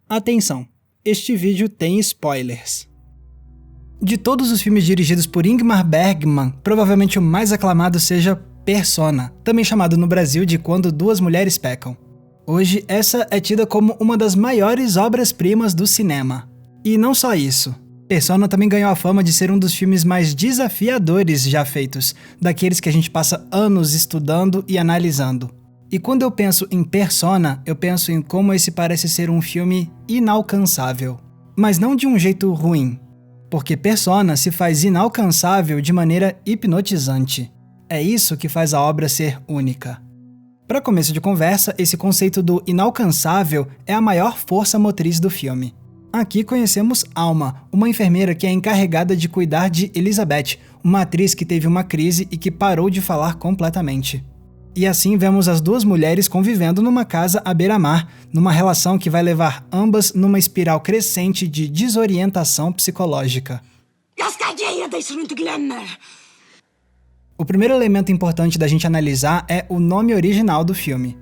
Atenção, este vídeo tem spoilers. De todos os filmes dirigidos por Ingmar Bergman, provavelmente o mais aclamado seja Persona, também chamado no Brasil de Quando Duas Mulheres Pecam. Hoje, essa é tida como uma das maiores obras-primas do cinema. E não só isso. Persona também ganhou a fama de ser um dos filmes mais desafiadores já feitos, daqueles que a gente passa anos estudando e analisando. E quando eu penso em Persona, eu penso em como esse parece ser um filme inalcançável. Mas não de um jeito ruim, porque Persona se faz inalcançável de maneira hipnotizante. É isso que faz a obra ser única. Para começo de conversa, esse conceito do inalcançável é a maior força motriz do filme. Aqui conhecemos Alma, uma enfermeira que é encarregada de cuidar de Elizabeth, uma atriz que teve uma crise e que parou de falar completamente. E assim vemos as duas mulheres convivendo numa casa à beira-mar, numa relação que vai levar ambas numa espiral crescente de desorientação psicológica. O primeiro elemento importante da gente analisar é o nome original do filme.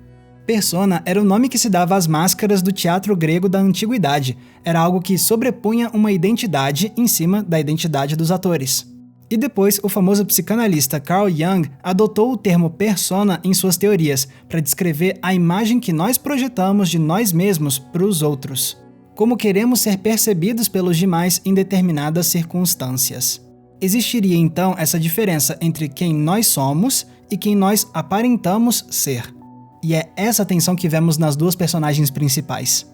Persona era o nome que se dava às máscaras do teatro grego da antiguidade. Era algo que sobrepunha uma identidade em cima da identidade dos atores. E depois, o famoso psicanalista Carl Jung adotou o termo persona em suas teorias, para descrever a imagem que nós projetamos de nós mesmos para os outros. Como queremos ser percebidos pelos demais em determinadas circunstâncias. Existiria então essa diferença entre quem nós somos e quem nós aparentamos ser. E é essa tensão que vemos nas duas personagens principais.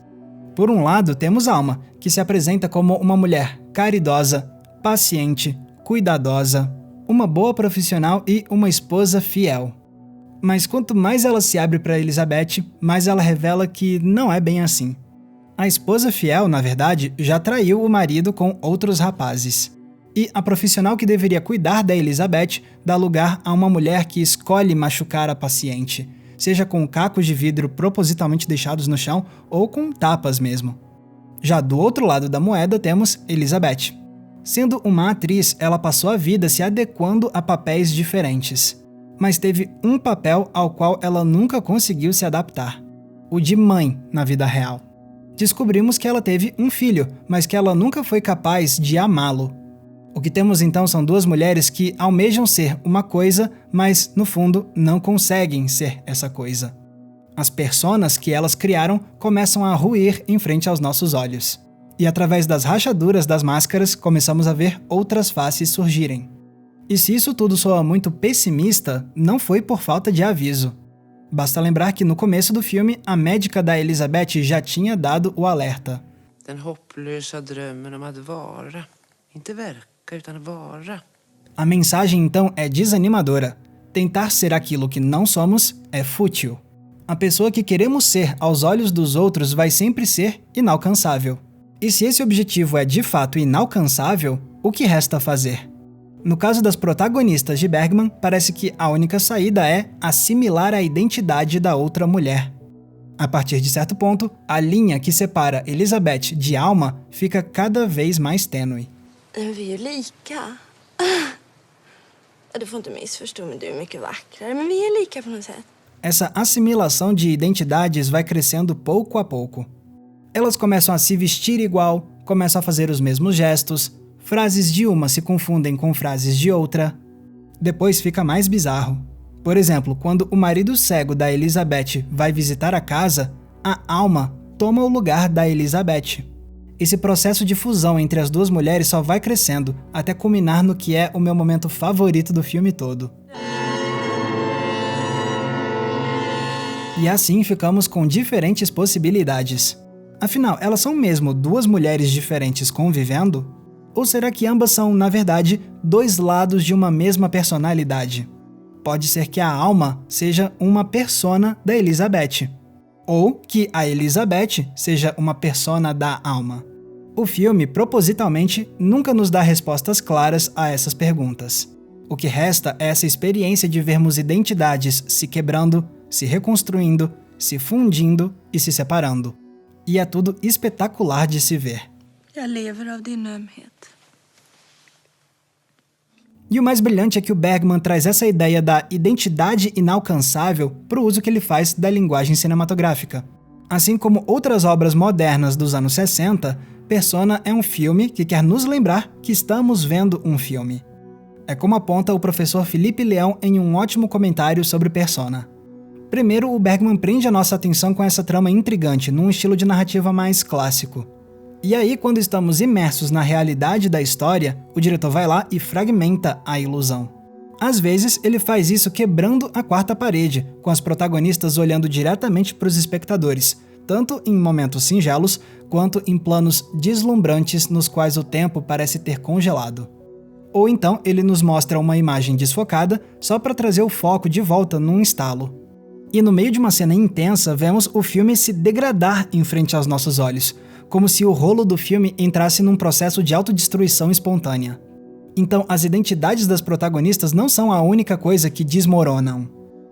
Por um lado, temos Alma, que se apresenta como uma mulher caridosa, paciente, cuidadosa, uma boa profissional e uma esposa fiel. Mas quanto mais ela se abre para Elizabeth, mais ela revela que não é bem assim. A esposa fiel, na verdade, já traiu o marido com outros rapazes. E a profissional que deveria cuidar da Elizabeth dá lugar a uma mulher que escolhe machucar a paciente, seja com cacos de vidro propositalmente deixados no chão ou com tapas mesmo. Já do outro lado da moeda temos Elizabeth. Sendo uma atriz, ela passou a vida se adequando a papéis diferentes. Mas teve um papel ao qual ela nunca conseguiu se adaptar: o de mãe na vida real. Descobrimos que ela teve um filho, mas que ela nunca foi capaz de amá-lo. O que temos então são duas mulheres que almejam ser uma coisa, mas no fundo não conseguem ser essa coisa. As personas que elas criaram começam a ruir em frente aos nossos olhos. E através das rachaduras das máscaras, começamos a ver outras faces surgirem. E se isso tudo soa muito pessimista, não foi por falta de aviso. Basta lembrar que no começo do filme, a médica da Elizabeth já tinha dado o alerta. A mensagem então é desanimadora. Tentar ser aquilo que não somos é fútil. A pessoa que queremos ser aos olhos dos outros vai sempre ser inalcançável. E se esse objetivo é de fato inalcançável, o que resta fazer? No caso das protagonistas de Bergman, parece que a única saída é assimilar a identidade da outra mulher. A partir de certo ponto, a linha que separa Elizabeth de Alma fica cada vez mais tênue. Vi är lika. Du får inte missförstå, men du är mycket vackrare, men vi är lika på något sätt. Essa assimilação de identidades vai crescendo pouco a pouco. Elas começam a se vestir igual, começam a fazer os mesmos gestos, frases de uma se confundem com frases de outra. Depois fica mais bizarro. Por exemplo, quando o marido cego da Elizabeth vai visitar a casa, a Alma toma o lugar da Elizabeth. Esse processo de fusão entre as duas mulheres só vai crescendo, até culminar no que é o meu momento favorito do filme todo. E assim ficamos com diferentes possibilidades. Afinal, elas são mesmo duas mulheres diferentes convivendo? Ou será que ambas são, na verdade, dois lados de uma mesma personalidade? Pode ser que a Alma seja uma persona da Elizabeth. Ou que a Elizabeth seja uma persona da Alma. O filme, propositalmente, nunca nos dá respostas claras a essas perguntas. O que resta é essa experiência de vermos identidades se quebrando, se reconstruindo, se fundindo e se separando. E é tudo espetacular de se ver. Jag lever av din ömhet. E o mais brilhante é que o Bergman traz essa ideia da identidade inalcançável para o uso que ele faz da linguagem cinematográfica. Assim como outras obras modernas dos anos 60, Persona é um filme que quer nos lembrar que estamos vendo um filme. É como aponta o professor Felipe Leão em um ótimo comentário sobre Persona. Primeiro, o Bergman prende a nossa atenção com essa trama intrigante, num estilo de narrativa mais clássico. E aí, quando estamos imersos na realidade da história, o diretor vai lá e fragmenta a ilusão. Às vezes, ele faz isso quebrando a quarta parede, com as protagonistas olhando diretamente para os espectadores, tanto em momentos singelos, quanto em planos deslumbrantes nos quais o tempo parece ter congelado. Ou então, ele nos mostra uma imagem desfocada só para trazer o foco de volta num estalo. E no meio de uma cena intensa, vemos o filme se degradar em frente aos nossos olhos, como se o rolo do filme entrasse num processo de autodestruição espontânea. Então, as identidades das protagonistas não são a única coisa que desmoronam.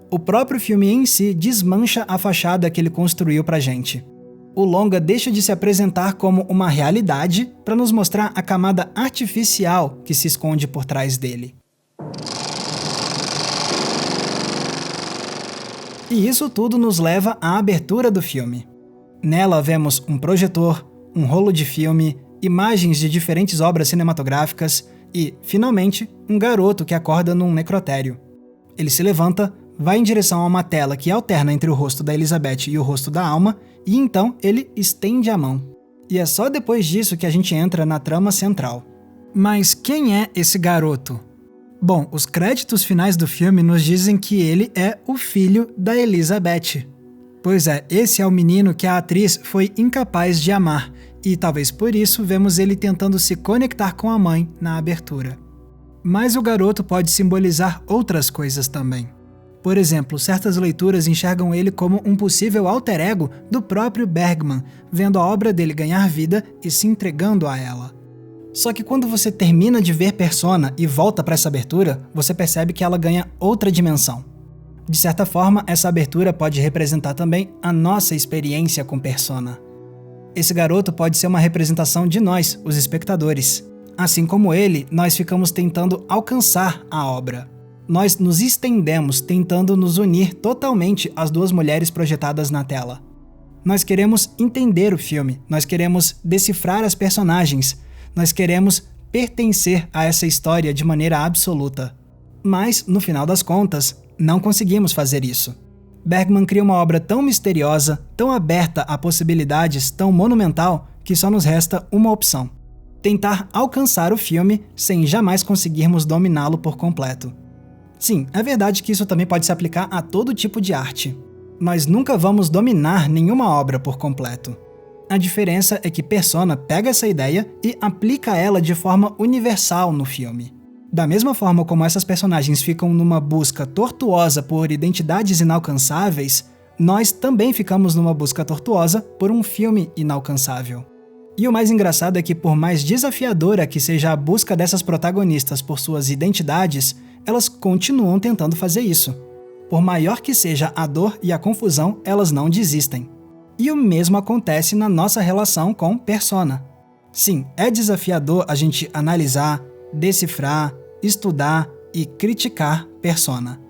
O próprio filme em si desmancha a fachada que ele construiu pra gente. O longa deixa de se apresentar como uma realidade para nos mostrar a camada artificial que se esconde por trás dele. E isso tudo nos leva à abertura do filme. Nela vemos um projetor, um rolo de filme, imagens de diferentes obras cinematográficas e, finalmente, um garoto que acorda num necrotério. Ele se levanta, vai em direção a uma tela que alterna entre o rosto da Elizabeth e o rosto da Alma, e então ele estende a mão. E é só depois disso que a gente entra na trama central. Mas quem é esse garoto? Bom, os créditos finais do filme nos dizem que ele é o filho da Elizabeth. Pois é, esse é o menino que a atriz foi incapaz de amar, e talvez por isso vemos ele tentando se conectar com a mãe na abertura. Mas o garoto pode simbolizar outras coisas também. Por exemplo, certas leituras enxergam ele como um possível alter ego do próprio Bergman, vendo a obra dele ganhar vida e se entregando a ela. Só que quando você termina de ver Persona e volta para essa abertura, você percebe que ela ganha outra dimensão. De certa forma, essa abertura pode representar também a nossa experiência com Persona. Esse garoto pode ser uma representação de nós, os espectadores. Assim como ele, nós ficamos tentando alcançar a obra. Nós nos estendemos tentando nos unir totalmente às duas mulheres projetadas na tela. Nós queremos entender o filme, nós queremos decifrar as personagens, nós queremos pertencer a essa história de maneira absoluta. Mas, no final das contas, não conseguimos fazer isso. Bergman cria uma obra tão misteriosa, tão aberta a possibilidades, tão monumental, que só nos resta uma opção: tentar alcançar o filme sem jamais conseguirmos dominá-lo por completo. Sim, é verdade que isso também pode se aplicar a todo tipo de arte. Nós nunca vamos dominar nenhuma obra por completo. A diferença é que Persona pega essa ideia e aplica ela de forma universal no filme. Da mesma forma como essas personagens ficam numa busca tortuosa por identidades inalcançáveis, nós também ficamos numa busca tortuosa por um filme inalcançável. E o mais engraçado é que, por mais desafiadora que seja a busca dessas protagonistas por suas identidades, elas continuam tentando fazer isso. Por maior que seja a dor e a confusão, elas não desistem. E o mesmo acontece na nossa relação com Persona. Sim, é desafiador a gente analisar, decifrar, estudar e criticar Persona.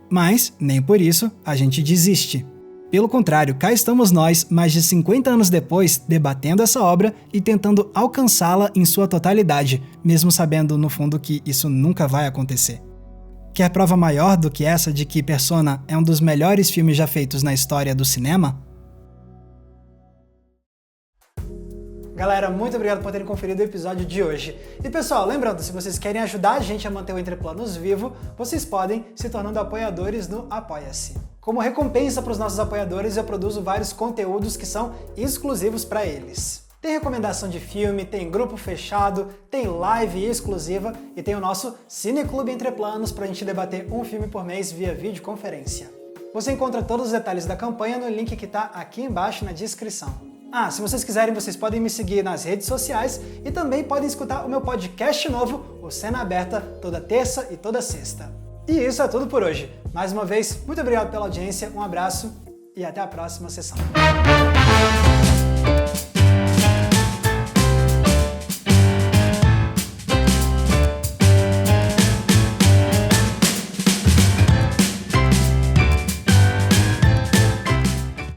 Mas, nem por isso, a gente desiste. Pelo contrário, cá estamos nós, mais de 50 anos depois, debatendo essa obra e tentando alcançá-la em sua totalidade, mesmo sabendo, no fundo, que isso nunca vai acontecer. Quer prova maior do que essa de que Persona é um dos melhores filmes já feitos na história do cinema? Galera, muito obrigado por terem conferido o episódio de hoje. E pessoal, lembrando, se vocês querem ajudar a gente a manter o Entre Planos vivo, vocês podem se tornando apoiadores no Apoia-se. Como recompensa para os nossos apoiadores, eu produzo vários conteúdos que são exclusivos para eles. Tem recomendação de filme, tem grupo fechado, tem live exclusiva e tem o nosso Cineclube Entre Planos para a gente debater um filme por mês via videoconferência. Você encontra todos os detalhes da campanha no link que está aqui embaixo na descrição. Se vocês quiserem, vocês podem me seguir nas redes sociais e também podem escutar o meu podcast novo, o Cena Aberta, toda terça e toda sexta. E isso é tudo por hoje. Mais uma vez, muito obrigado pela audiência, um abraço e até a próxima sessão.